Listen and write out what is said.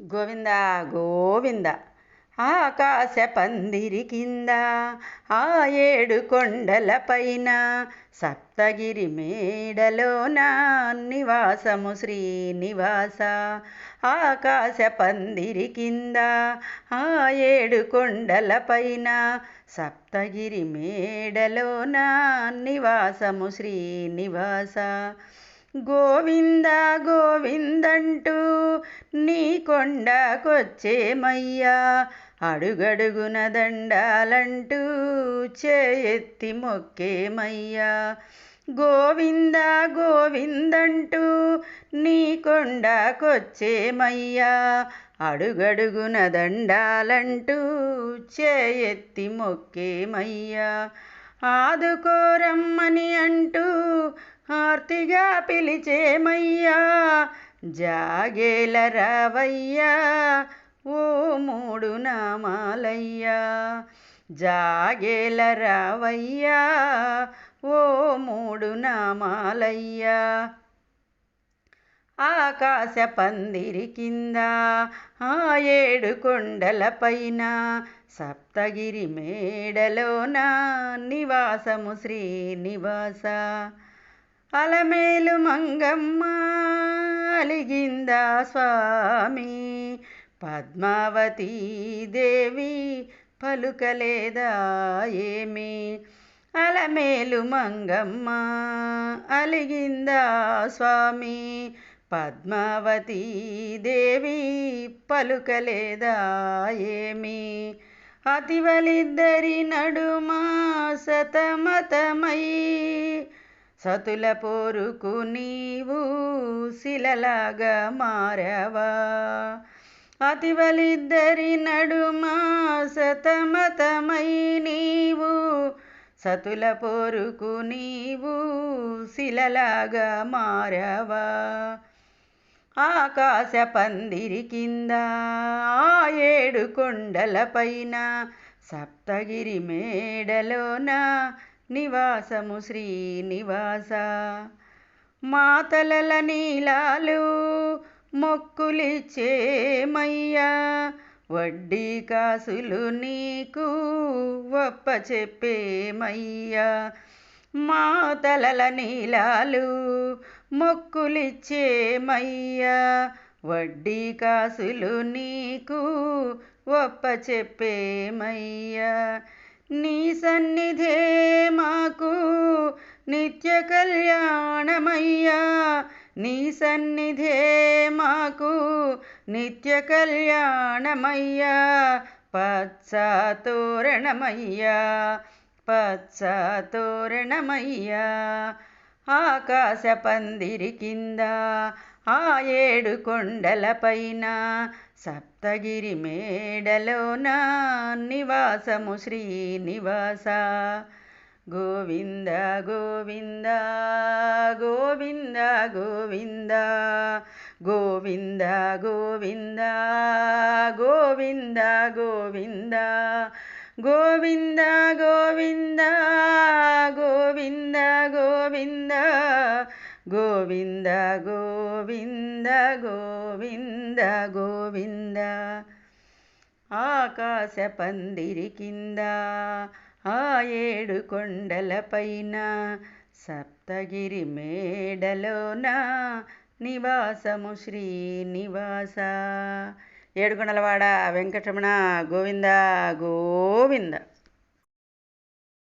గోవింద గోవింద ఆకాశ పందిరి కింద ఆ ఏడు కొండల పైన సప్తగిరి మేడలోన నివాసము శ్రీనివాస. ఆకాశ పందిరి కింద ఆ ఏడు కొండల పైన సప్తగిరి మేడలోన నివాసము శ్రీనివాస. గోవింద గోవిందంటూ నీ కొండకొచ్చేమయ్యా, అడుగడుగున దండాలంటూ చేయెత్తి మొక్కేమయ్యా. గోవింద గోవిందంటూ నీ కొండకొచ్చేమయ్యా, అడుగడుగున దండాలంటూ చేయెత్తి మొక్కేమయ్యా. ఆదుకోరమ్మని అంటూ ఆర్తిగా పిలిచేమయ్యా, జాగేల రావయ్యా ఓ మూడు నామాలయ్యా. జాగేల రావయ్యా ఓ మూడు నామాలయ్యా. ఆకాశ పందిరి కింద ఆ ఏడు కొండల పైన సప్తగిరి మేడలోన నివాసము శ్రీనివాస. అలమేలు మంగమ్మ అలిగిందా స్వామి, పద్మావతీ దేవి పలుకలేదా ఏమి. అలమేలు మంగమ్మ అలిగిందా స్వామి, పద్మావతీ దేవి పలుకలేదా ఏమి. అతివలిద్దరి నడుమా సతమతమై సతుల పోరుకు నీవు శిలలాగా మారవా. అతివలిద్దరి నడుమా సతమతమై నీవు సతుల పోరుకు నీవు శిలలాగా మారవా. ఆకాశ పందిరి కింద ఆ ఏడు కొండల పైన సప్తగిరి మేడలోన నివాసము శ్రీనివాస. మాతలల నీలాలు మొక్కులిచ్చేమయ్యా, వడ్డీ కాసులు నీకు ఒప్ప చెప్పేమయ్యా. మాతలల నీలాలు మొక్కులిచ్చేమయ్యా, వడ్డీ కాసులు నీకు ఒప్ప చెప్పేమయ్యా. నీ సన్నిధే మాకు నిత్య కళ్యాణమయ్యా, నీ సన్నిధే మాకు నిత్య కళ్యాణమయ్యా. పచ్చ తోరణమయ్యా పచ్చ తోరణమయ్యా. ఆకాశ పందిరి కింద ఆ ఏడు కొండల పైన సప్తగిరి మేడలోన నివాసము శ్రీనివాస. గోవింద గోవింద గోవింద గోవింద గోవింద గోవింద గోవింద గోవింద గోవింద గోవింద గోవింద గోవింద గోవింద గోవింద గోవింద గోవింద. ఆకాశ పందిరి కింద ఆ ఏడు కొండల పైన సప్తగిరి మేడలోన నివాసము శ్రీనివాస. ఏడుకొండలవాడ వెంకటరమణ గోవింద గోవింద.